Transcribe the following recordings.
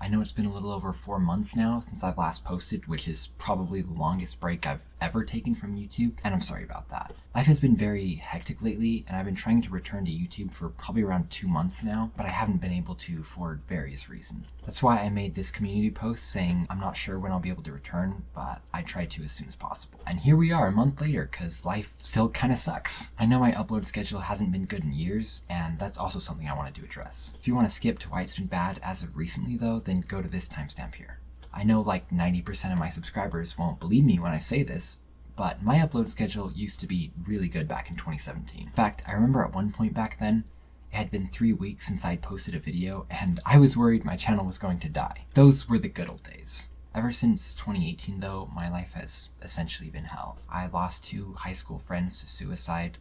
I know it's been a little over 4 months now since I've last posted, which is probably the longest break I've ever taken from YouTube, and I'm sorry about that. Life has been very hectic lately, and I've been trying to return to YouTube for probably around 2 months now, but I haven't been able to for various reasons. That's why I made this community post saying I'm not sure when I'll be able to return, but I try to as soon as possible. And here we are a month later, cause life still kinda sucks. I know my upload schedule hasn't been good in years, and that's also something I wanted to address. If you want to skip to why it's been bad as of recently though, then go to this timestamp here. I know like 90% of my subscribers won't believe me when I say this, but my upload schedule used to be really good back in 2017. In fact, I remember at one point back then, it had been 3 weeks since I'd posted a video, and I was worried my channel was going to die. Those were the good old days. Ever since 2018 though, my life has essentially been hell. I lost 2 high school friends to suicide,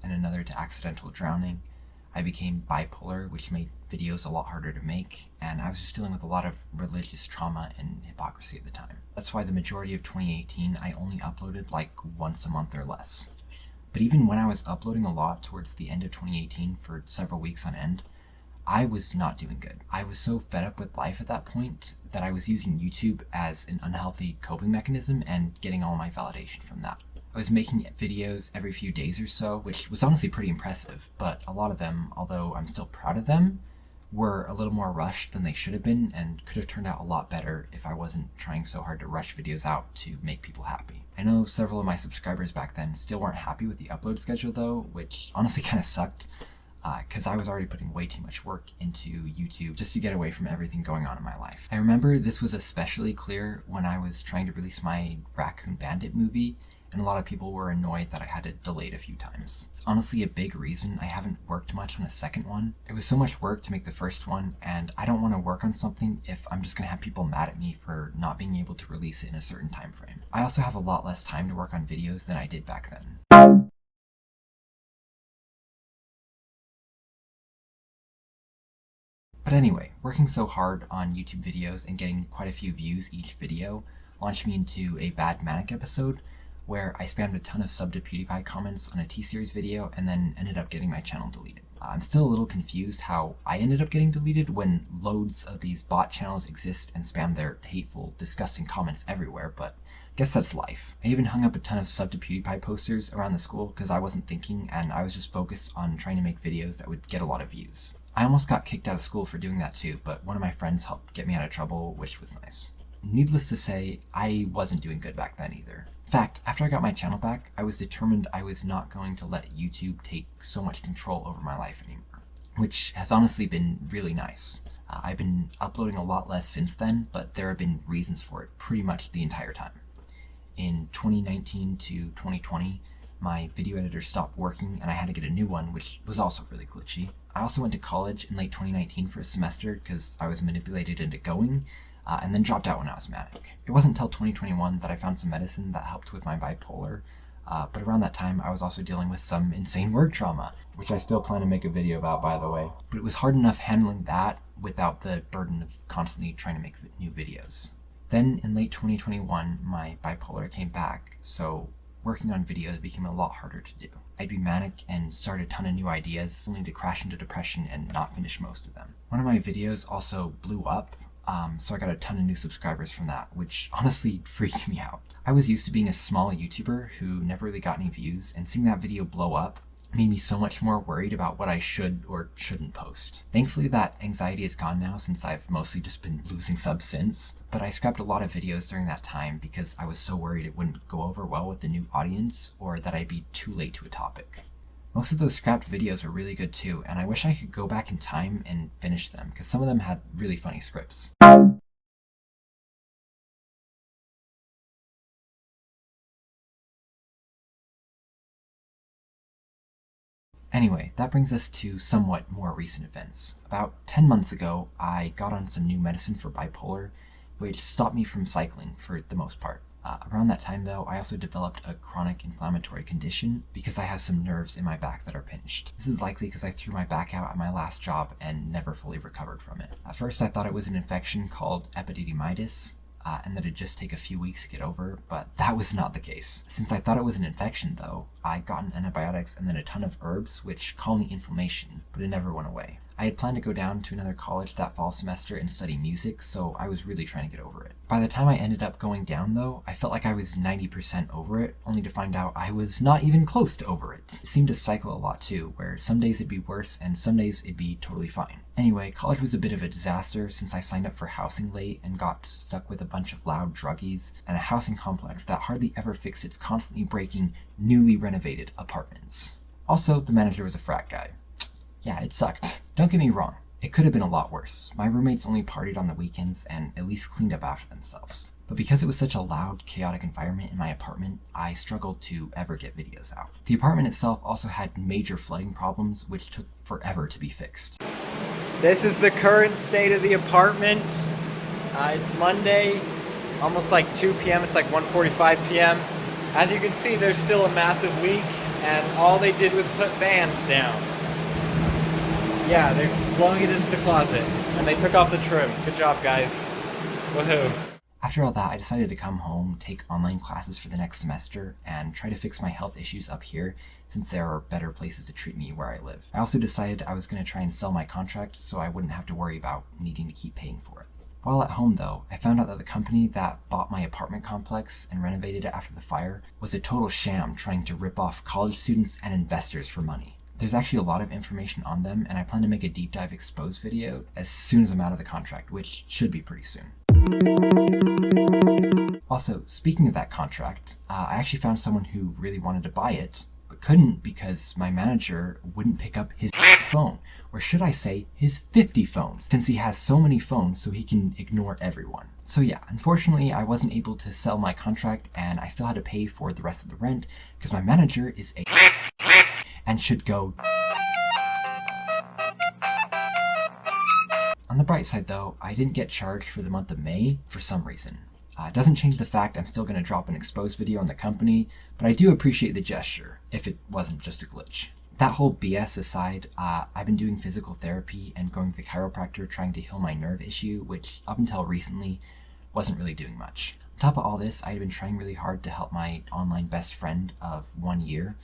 and another to accidental drowning. I became bipolar, which made videos a lot harder to make, and I was just dealing with a lot of religious trauma and hypocrisy at the time. That's why the majority of 2018 I only uploaded like once a month or less. But even when I was uploading a lot towards the end of 2018 for several weeks on end, I was not doing good. I was so fed up with life at that point that I was using YouTube as an unhealthy coping mechanism and getting all my validation from that. I was making videos every few days or so, which was honestly pretty impressive, but a lot of them, although I'm still proud of them, were a little more rushed than they should have been and could have turned out a lot better if I wasn't trying so hard to rush videos out to make people happy. I know several of my subscribers back then still weren't happy with the upload schedule though, which honestly kind of sucked, because I was already putting way too much work into YouTube just to get away from everything going on in my life. I remember this was especially clear when I was trying to release my Raccoon Bandit movie, and a lot of people were annoyed that I had it delayed a few times. It's honestly a big reason I haven't worked much on a second one. It was so much work to make the first one, and I don't want to work on something if I'm just gonna have people mad at me for not being able to release it in a certain time frame. I also have a lot less time to work on videos than I did back then. But anyway, working so hard on YouTube videos and getting quite a few views each video launched me into a bad manic episode where I spammed a ton of sub to PewDiePie comments on a T-Series video and then ended up getting my channel deleted. I'm still a little confused how I ended up getting deleted when loads of these bot channels exist and spam their hateful, disgusting comments everywhere, but I guess that's life. I even hung up a ton of sub to PewDiePie posters around the school because I wasn't thinking and I was just focused on trying to make videos that would get a lot of views. I almost got kicked out of school for doing that too, but one of my friends helped get me out of trouble, which was nice. Needless to say, I wasn't doing good back then either. In fact, after I got my channel back, I was determined I was not going to let YouTube take so much control over my life anymore, which has honestly been really nice. I've been uploading a lot less since then, but there have been reasons for it pretty much the entire time. In 2019 to 2020, my video editor stopped working and I had to get a new one, which was also really glitchy. I also went to college in late 2019 for a semester because I was manipulated into going, and then dropped out when I was manic. It wasn't until 2021 that I found some medicine that helped with my bipolar, but around that time I was also dealing with some insane work trauma, which I still plan to make a video about, by the way. But it was hard enough handling that without the burden of constantly trying to make new videos. Then in late 2021, my bipolar came back, so working on videos became a lot harder to do. I'd be manic and start a ton of new ideas, only to crash into depression and not finish most of them. One of my videos also blew up, so I got a ton of new subscribers from that, which honestly freaked me out. I was used to being a small YouTuber who never really got any views, and seeing that video blow up made me so much more worried about what I should or shouldn't post. Thankfully that anxiety is gone now since I've mostly just been losing subs since, but I scrapped a lot of videos during that time because I was so worried it wouldn't go over well with the new audience or that I'd be too late to a topic. Most of those scrapped videos were really good too, and I wish I could go back in time and finish them, because some of them had really funny scripts. Anyway, that brings us to somewhat more recent events. About 10 months ago, I got on some new medicine for bipolar, which stopped me from cycling for the most part. Around that time though, I also developed a chronic inflammatory condition because I have some nerves in my back that are pinched. This is likely because I threw my back out at my last job and never fully recovered from it. At first I thought it was an infection called epididymitis, and that it'd just take a few weeks to get over, but that was not the case. Since I thought it was an infection though, I got on antibiotics and then a ton of herbs which calmed the inflammation, but it never went away. I had planned to go down to another college that fall semester and study music, so I was really trying to get over it. By the time I ended up going down though, I felt like I was 90% over it, only to find out I was not even close to over it. It seemed to cycle a lot too, where some days it'd be worse and some days it'd be totally fine. Anyway, college was a bit of a disaster since I signed up for housing late and got stuck with a bunch of loud druggies and a housing complex that hardly ever fixed its constantly breaking, newly renovated apartments. Also, the manager was a frat guy. Yeah, it sucked. Don't get me wrong, it could have been a lot worse. My roommates only partied on the weekends and at least cleaned up after themselves. But because it was such a loud, chaotic environment in my apartment, I struggled to ever get videos out. The apartment itself also had major flooding problems, which took forever to be fixed. This is the current state of the apartment. It's Monday, almost like 2 p.m. It's like 1:45 p.m. As you can see, there's still a massive leak, and all they did was put fans down. Yeah, they're just blowing it into the closet, and they took off the trim. Good job, guys. Woohoo. After all that, I decided to come home, take online classes for the next semester, and try to fix my health issues up here since there are better places to treat me where I live. I also decided I was going to try and sell my contract so I wouldn't have to worry about needing to keep paying for it. While at home though, I found out that the company that bought my apartment complex and renovated it after the fire was a total sham trying to rip off college students and investors for money. There's actually a lot of information on them, and I plan to make a deep dive expose video as soon as I'm out of the contract, which should be pretty soon. Also, speaking of that contract, I actually found someone who really wanted to buy it, but couldn't because my manager wouldn't pick up his phone, or should I say his 50 phones, since he has so many phones so he can ignore everyone. So yeah, unfortunately I wasn't able to sell my contract and I still had to pay for the rest of the rent because my manager is a and should go. On the bright side though, I didn't get charged for the month of May for some reason. It doesn't change the fact I'm still going to drop an exposed video on the company, but I do appreciate the gesture, if it wasn't just a glitch. That whole BS aside, I've been doing physical therapy and going to the chiropractor trying to heal my nerve issue, which up until recently wasn't really doing much. On top of all this, I had been trying really hard to help my online best friend of 1 year,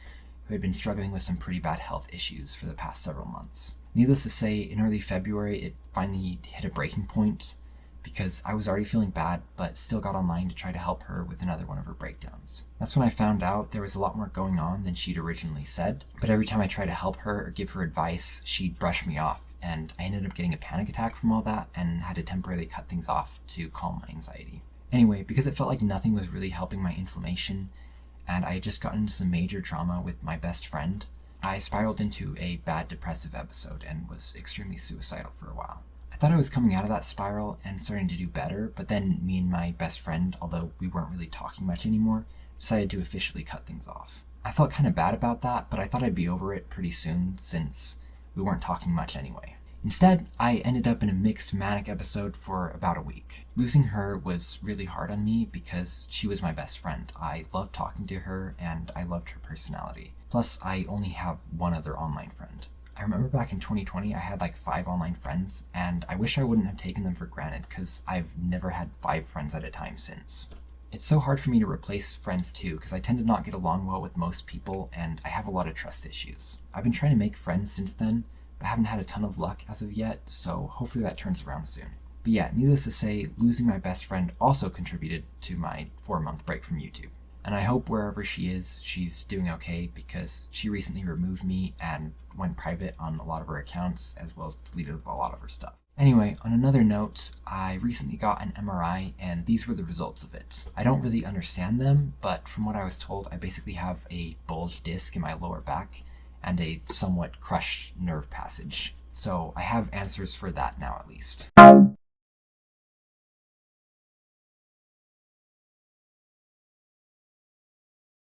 who had been struggling with some pretty bad health issues for the past several months. Needless to say, in early February, it finally hit a breaking point because I was already feeling bad, but still got online to try to help her with another one of her breakdowns. That's when I found out there was a lot more going on than she'd originally said, but every time I tried to help her or give her advice, she'd brush me off, and I ended up getting a panic attack from all that and had to temporarily cut things off to calm my anxiety. Anyway, because it felt like nothing was really helping my inflammation, and I had just gotten into some major trauma with my best friend, I spiraled into a bad depressive episode and was extremely suicidal for a while. I thought I was coming out of that spiral and starting to do better, but then me and my best friend, although we weren't really talking much anymore, decided to officially cut things off. I felt kind of bad about that, but I thought I'd be over it pretty soon since we weren't talking much anyway. Instead, I ended up in a mixed manic episode for about a week. Losing her was really hard on me because she was my best friend. I loved talking to her and I loved her personality. Plus, I only have one other online friend. I remember back in 2020, I had like 5 online friends, and I wish I wouldn't have taken them for granted because I've never had 5 friends at a time since. It's so hard for me to replace friends too because I tend to not get along well with most people and I have a lot of trust issues. I've been trying to make friends since then, but haven't had a ton of luck as of yet, so hopefully that turns around soon. But yeah, needless to say, losing my best friend also contributed to my 4-month break from YouTube. And I hope wherever she is, she's doing okay because she recently removed me and went private on a lot of her accounts as well as deleted a lot of her stuff. Anyway, on another note, I recently got an MRI and these were the results of it. I don't really understand them, but from what I was told, I basically have a bulged disc in my lower back and a somewhat crushed nerve passage. So I have answers for that now at least.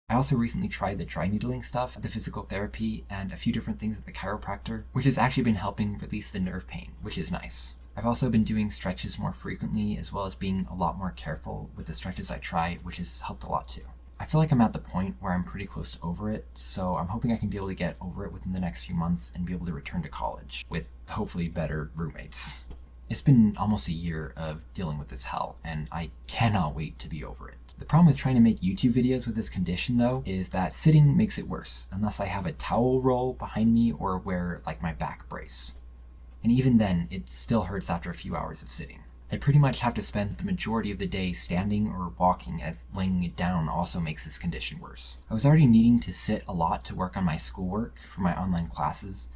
I also recently tried the dry needling stuff at the physical therapy and a few different things at the chiropractor, which has actually been helping release the nerve pain, which is nice. I've also been doing stretches more frequently as well as being a lot more careful with the stretches I try, which has helped a lot too. I feel like I'm at the point where I'm pretty close to over it, so I'm hoping I can be able to get over it within the next few months and be able to return to college with hopefully better roommates. It's been almost a year of dealing with this hell, and I cannot wait to be over it. The problem with trying to make YouTube videos with this condition, though, is that sitting makes it worse, unless I have a towel roll behind me or wear, like, my back brace. and even then, it still hurts after a few hours of sitting. I pretty much have to spend the majority of the day standing or walking, as laying it down also makes this condition worse. I was already needing to sit a lot to work on my schoolwork for my online classes,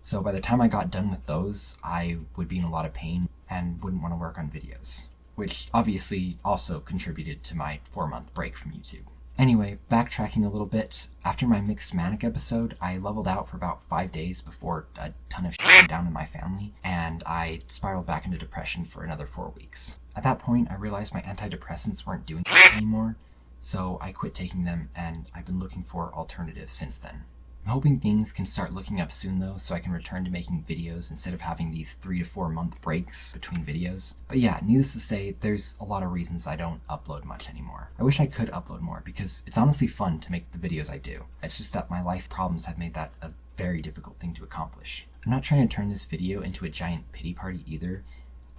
so by the time I got done with those, I would be in a lot of pain and wouldn't want to work on videos, which obviously also contributed to my 4-month break from YouTube. Anyway, backtracking a little bit, after my mixed manic episode, I leveled out for about 5 days before a ton of shit went down in my family, and I spiraled back into depression for another 4 weeks. At that point, I realized my antidepressants weren't doing shit anymore, so I quit taking them, and I've been looking for alternatives since then. I'm hoping things can start looking up soon though, so I can return to making videos instead of having these 3 to 4 month breaks between videos. But yeah, needless to say, there's a lot of reasons I don't upload much anymore. I wish I could upload more because it's honestly fun to make the videos I do. It's just that my life problems have made that a very difficult thing to accomplish. I'm not trying to turn this video into a giant pity party either.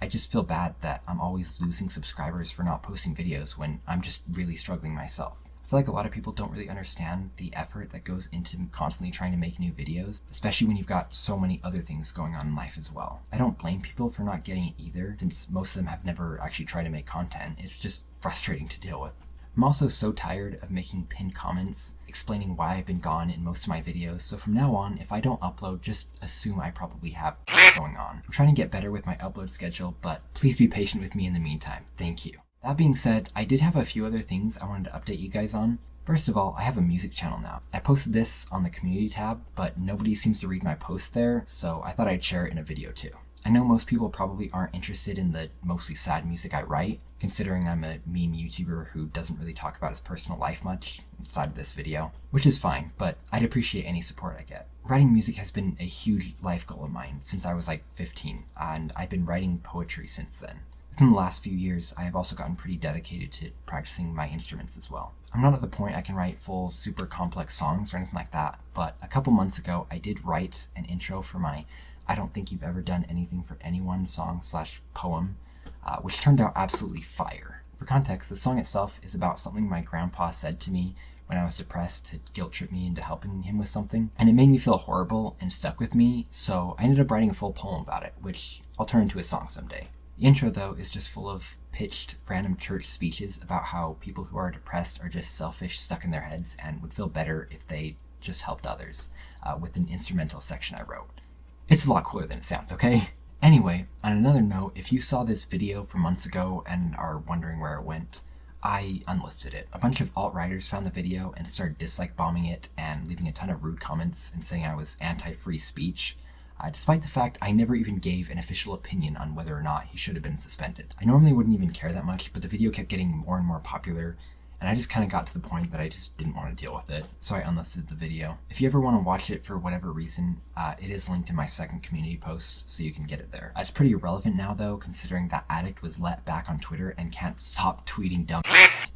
I just feel bad that I'm always losing subscribers for not posting videos when I'm just really struggling myself. I feel like a lot of people don't really understand the effort that goes into constantly trying to make new videos, especially when you've got so many other things going on in life as well. I don't blame people for not getting it either, since most of them have never actually tried to make content. It's just frustrating to deal with. I'm also so tired of making pinned comments explaining why I've been gone in most of my videos, so from now on, if I don't upload, just assume I probably have going on. I'm trying to get better with my upload schedule, but please be patient with me in the meantime. Thank you. That being said, I did have a few other things I wanted to update you guys on. First of all, I have a music channel now. I posted this on the community tab, but nobody seems to read my post there, so I thought I'd share it in a video too. I know most people probably aren't interested in the mostly sad music I write, considering I'm a meme YouTuber who doesn't really talk about his personal life much inside of this video, which is fine, but I'd appreciate any support I get. Writing music has been a huge life goal of mine since I was like 15, and I've been writing poetry since then. Within the last few years, I have also gotten pretty dedicated to practicing my instruments as well. I'm not at the point I can write full, super complex songs or anything like that, but a couple months ago, I did write an intro for my I Don't Think You've Ever Done Anything for Anyone song/poem, which turned out absolutely fire. For context, the song itself is about something my grandpa said to me when I was depressed to guilt trip me into helping him with something, and it made me feel horrible and stuck with me, so I ended up writing a full poem about it, which I'll turn into a song someday. The intro, though, is just full of pitched, random church speeches about how people who are depressed are just selfish, stuck in their heads, and would feel better if they just helped others, with an instrumental section I wrote. It's a lot cooler than it sounds, okay? Anyway, on another note, if you saw this video from months ago and are wondering where it went, I unlisted it. A bunch of alt-writers found the video and started dislike bombing it and leaving a ton of rude comments and saying I was anti-free speech. Despite the fact I never even gave an official opinion on whether or not he should have been suspended. I normally wouldn't even care that much, but the video kept getting more and more popular, and I just kind of got to the point that I just didn't want to deal with it, so I unlisted the video. If you ever want to watch it for whatever reason, it is linked in my second community post, so you can get it there. It's pretty irrelevant now, though, considering that addict was let back on Twitter and can't stop tweeting dumb shit.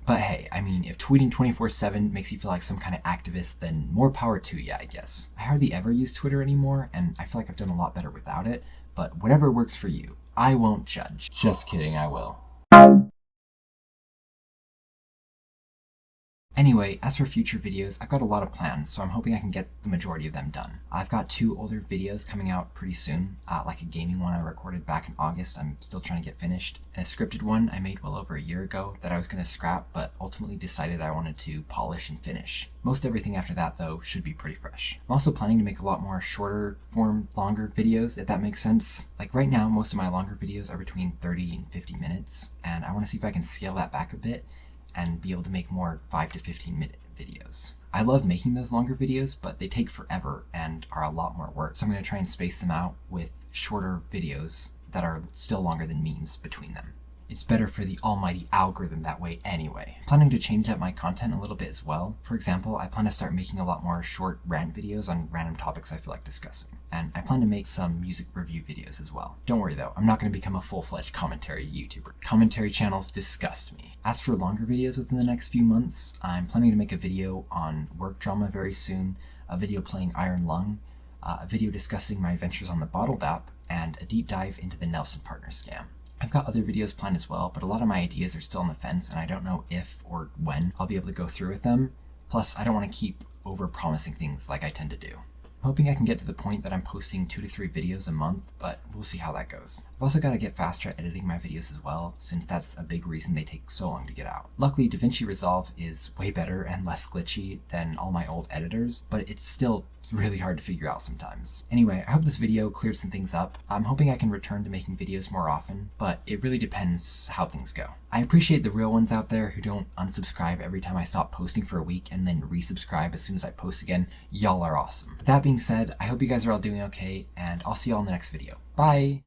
But hey, I mean, if tweeting 24/7 makes you feel like some kind of activist, then more power to you, I guess. I hardly ever use Twitter anymore, and I feel like I've done a lot better without it, but whatever works for you. I won't judge. Just kidding, I will. Anyway, as for future videos, I've got a lot of plans, so I'm hoping I can get the majority of them done. I've got 2 older videos coming out pretty soon, like a gaming one I recorded back in August I'm still trying to get finished, and a scripted one I made well over a year ago that I was going to scrap, but ultimately decided I wanted to polish and finish. Most everything after that, though, should be pretty fresh. I'm also planning to make a lot more shorter form, longer videos, if that makes sense. Like right now, most of my longer videos are between 30 and 50 minutes, and I want to see if I can scale that back a bit and be able to make more 5 to 15 minute videos. I love making those longer videos, but they take forever and are a lot more work, so I'm going to try and space them out with shorter videos that are still longer than memes between them. It's better for the almighty algorithm that way anyway. I'm planning to change up my content a little bit as well. For example, I plan to start making a lot more short rant videos on random topics I feel like discussing. And I plan to make some music review videos as well. Don't worry though, I'm not going to become a full-fledged commentary YouTuber. Commentary channels disgust me. As for longer videos within the next few months, I'm planning to make a video on work drama very soon, a video playing Iron Lung, a video discussing my adventures on the Bottled app, and a deep dive into the Nelson Partners scam. I've got other videos planned as well, but a lot of my ideas are still on the fence and I don't know if or when I'll be able to go through with them. Plus, I don't want to keep over-promising things like I tend to do. I'm hoping I can get to the point that I'm posting 2 to 3 videos a month, but we'll see how that goes. I've also got to get faster at editing my videos as well, since that's a big reason they take so long to get out. Luckily, DaVinci Resolve is way better and less glitchy than all my old editors, but it's still really hard to figure out sometimes. Anyway, I hope this video cleared some things up. I'm hoping I can return to making videos more often, but it really depends how things go. I appreciate the real ones out there who don't unsubscribe every time I stop posting for a week and then resubscribe as soon as I post again. Y'all are awesome. With that being said, I hope you guys are all doing okay, and I'll see you all in the next video. Bye!